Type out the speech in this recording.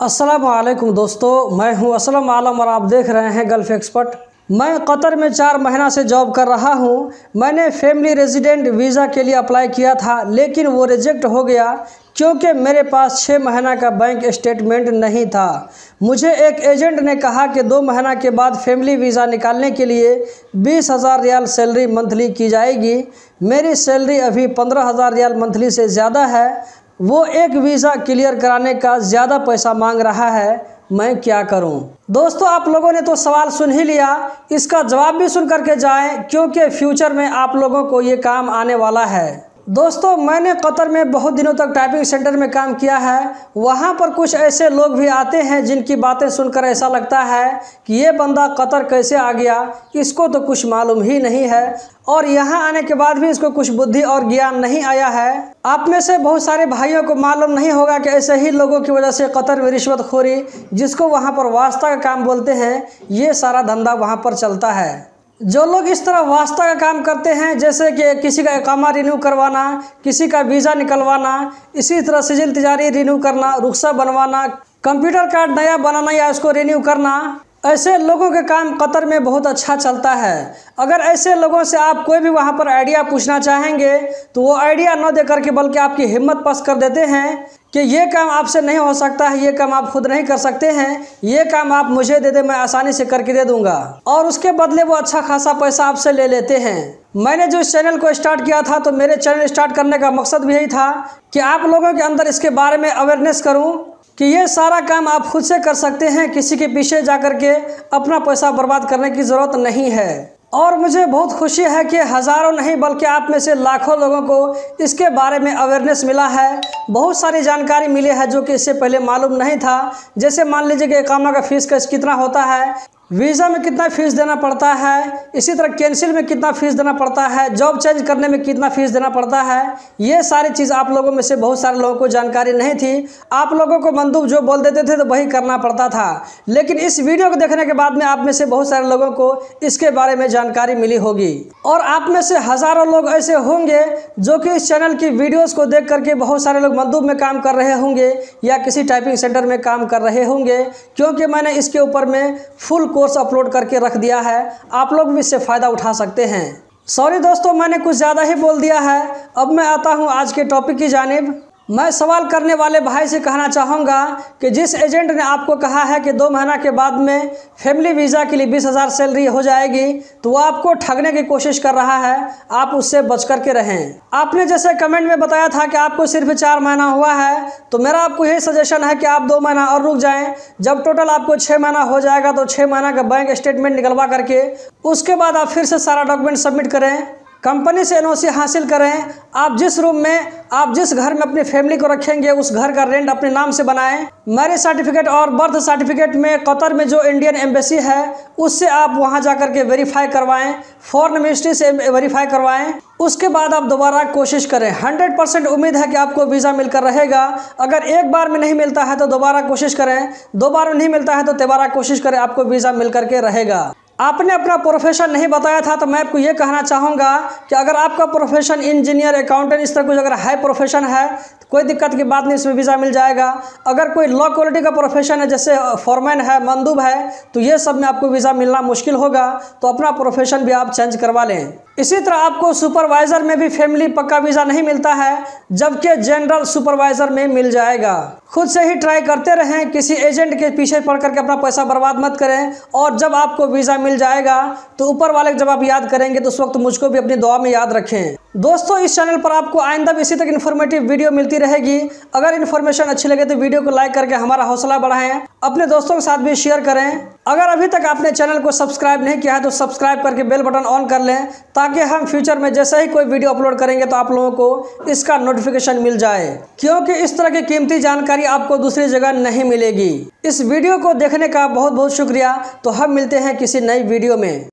अस्सलाम वालेकुम दोस्तों, मैं हूं असलम आलम और आप देख रहे हैं गल्फ़ एक्सपर्ट। मैं कतर में 4 महीना से जॉब कर रहा हूं। मैंने फैमिली रेजिडेंट वीज़ा के लिए अप्लाई किया था, लेकिन वो रिजेक्ट हो गया क्योंकि मेरे पास 6 महीना का बैंक स्टेटमेंट नहीं था। मुझे एक एजेंट ने कहा कि 2 महीना के बाद फैमिली वीज़ा निकालने के लिए 20,000 रियाल सैलरी मंथली की जाएगी। मेरी सैलरी अभी 15,000 रियाल मंथली से ज़्यादा है। वो एक वीज़ा क्लियर कराने का ज़्यादा पैसा मांग रहा है, मैं क्या करूं? दोस्तों, आप लोगों ने तो सवाल सुन ही लिया, इसका जवाब भी सुन करके जाएं क्योंकि फ्यूचर में आप लोगों को ये काम आने वाला है। दोस्तों, मैंने कतर में बहुत दिनों तक टाइपिंग सेंटर में काम किया है। वहाँ पर कुछ ऐसे लोग भी आते हैं जिनकी बातें सुनकर ऐसा लगता है कि ये बंदा कतर कैसे आ गया, इसको तो कुछ मालूम ही नहीं है और यहाँ आने के बाद भी इसको कुछ बुद्धि और ज्ञान नहीं आया है। आप में से बहुत सारे भाइयों को मालूम नहीं होगा कि ऐसे ही लोगों की वजह से कतर में रिश्वतखोरी, जिसको वहाँ पर वास्ता का काम बोलते हैं, ये सारा धंधा वहाँ पर चलता है। जो लोग इस तरह वास्ता का काम करते हैं, जैसे कि किसी का इकामा रिन्यू करवाना, किसी का वीज़ा निकलवाना, इसी तरह सिजिल तिजारी रिन्यू करना, रुखसा बनवाना, कंप्यूटर कार्ड नया बनाना या उसको रिन्यू करना, ऐसे लोगों के काम कतर में बहुत अच्छा चलता है। अगर ऐसे लोगों से आप कोई भी वहाँ पर आइडिया पूछना चाहेंगे तो वो आइडिया न दे करके बल्कि आपकी हिम्मत पस्त कर देते हैं कि ये काम आपसे नहीं हो सकता है, ये काम आप खुद नहीं कर सकते हैं, ये काम आप मुझे दे दे, मैं आसानी से करके दे दूंगा, और उसके बदले वो अच्छा खासा पैसा आपसे ले लेते हैं। मैंने जो इस चैनल को स्टार्ट किया था तो मेरे चैनल स्टार्ट करने का मकसद भी यही था कि आप लोगों के अंदर इसके बारे में अवेयरनेस करूँ कि ये सारा काम आप खुद से कर सकते हैं, किसी के पीछे जा कर के अपना पैसा बर्बाद करने की ज़रूरत नहीं है। और मुझे बहुत खुशी है कि हज़ारों नहीं बल्कि आप में से लाखों लोगों को इसके बारे में अवेयरनेस मिला है। बहुत सारी जानकारी मिली है जो कि इससे पहले मालूम नहीं था। जैसे मान लीजिए कि इकामा का फ़ीस कितना होता है, वीज़ा में कितना फ़ीस देना पड़ता है, इसी तरह कैंसिल में कितना फ़ीस देना पड़ता है, जॉब चेंज करने में कितना फ़ीस देना पड़ता है। ये सारी चीज़ आप लोगों में से बहुत सारे लोगों को जानकारी नहीं थी। आप लोगों को मंदूब जो बोल देते थे तो वही करना पड़ता था, लेकिन इस वीडियो को देखने के बाद में आप में से बहुत सारे लोगों को इसके बारे में जानकारी मिली होगी। और आप में से हज़ारों लोग ऐसे होंगे जो कि इस चैनल की वीडियोज़ को देख करके बहुत सारे लोग मंदूब में काम कर रहे होंगे या किसी टाइपिंग सेंटर में काम कर रहे होंगे, क्योंकि मैंने इसके ऊपर में फुल कोर्स अपलोड करके रख दिया है। आप लोग भी इससे फ़ायदा उठा सकते हैं। सॉरी दोस्तों, मैंने कुछ ज़्यादा ही बोल दिया है। अब मैं आता हूँ आज के टॉपिक की जानिब। मैं सवाल करने वाले भाई से कहना चाहूँगा कि जिस एजेंट ने आपको कहा है कि 2 महीना के बाद में फैमिली वीज़ा के लिए 20,000 सैलरी हो जाएगी, तो वो आपको ठगने की कोशिश कर रहा है। आप उससे बच कर के रहें। आपने जैसे कमेंट में बताया था कि आपको सिर्फ 4 महीना हुआ है, तो मेरा आपको यही सजेशन है कि आप 2 महीना और रुक जाएं। जब टोटल आपको 6 महीना हो जाएगा तो 6 महीना का बैंक स्टेटमेंट निकलवा करके उसके बाद आप फिर से सारा डॉक्यूमेंट सबमिट करें, कंपनी से एनओसी हासिल करें। आप जिस रूम में, आप जिस घर में अपनी फैमिली को रखेंगे उस घर का रेंट अपने नाम से बनाएं। मैरिज सर्टिफिकेट और बर्थ सर्टिफिकेट में कतर में जो इंडियन एम्बेसी है उससे आप वहां जाकर के वेरीफाई करवाएं, फॉरेन मिनिस्ट्री से वेरीफाई करवाएं। उसके बाद आप दोबारा कोशिश करें। 100% उम्मीद है कि आपको वीज़ा मिलकर रहेगा। अगर एक बार में नहीं मिलता है तो दोबारा कोशिश करें, 2 बार में नहीं मिलता है तो 3बार कोशिश करें, आपको वीज़ा मिल करके रहेगा। आपने अपना प्रोफेशन नहीं बताया था, तो मैं आपको ये कहना चाहूँगा कि अगर आपका प्रोफेशन इंजीनियर, अकाउंटेंट, इस तरह कुछ अगर हाई प्रोफेशन है तो कोई दिक्कत की बात नहीं, इसमें वीज़ा मिल जाएगा। अगर कोई लो क्वालिटी का प्रोफेशन है जैसे फॉरमैन है, मंदूब है, तो ये सब में आपको वीज़ा मिलना मुश्किल होगा, तो अपना प्रोफेशन भी आप चेंज करवा लें। इसी तरह आपको सुपरवाइज़र में भी फैमिली पक्का वीज़ा नहीं मिलता है, जबकि जनरल सुपरवाइज़र में मिल जाएगा। खुद से ही ट्राई करते रहें, किसी एजेंट के पीछे पड़ करके अपना पैसा बर्बाद मत करें। और जब आपको वीज़ा मिल जाएगा तो ऊपर वाले जब आप याद करेंगे तो उस वक्त मुझको भी अपनी दुआ में याद रखें। दोस्तों, इस चैनल पर आपको आइंदा भी इसी तक इन्फॉर्मेटिव वीडियो मिलती रहेगी। अगर इन्फॉर्मेशन अच्छी लगे तो वीडियो को लाइक करके हमारा हौसला बढ़ाएं, अपने दोस्तों के साथ भी शेयर करें। अगर अभी तक आपने चैनल को सब्सक्राइब नहीं किया है तो सब्सक्राइब करके बेल बटन ऑन कर लें, ताकि हम फ्यूचर में जैसे ही कोई वीडियो अपलोड करेंगे तो आप लोगों को इसका नोटिफिकेशन मिल जाए, क्योंकि इस तरह की कीमती जानकारी आपको दूसरी जगह नहीं मिलेगी। इस वीडियो को देखने का बहुत बहुत शुक्रिया। तो हम मिलते हैं किसी नई वीडियो में।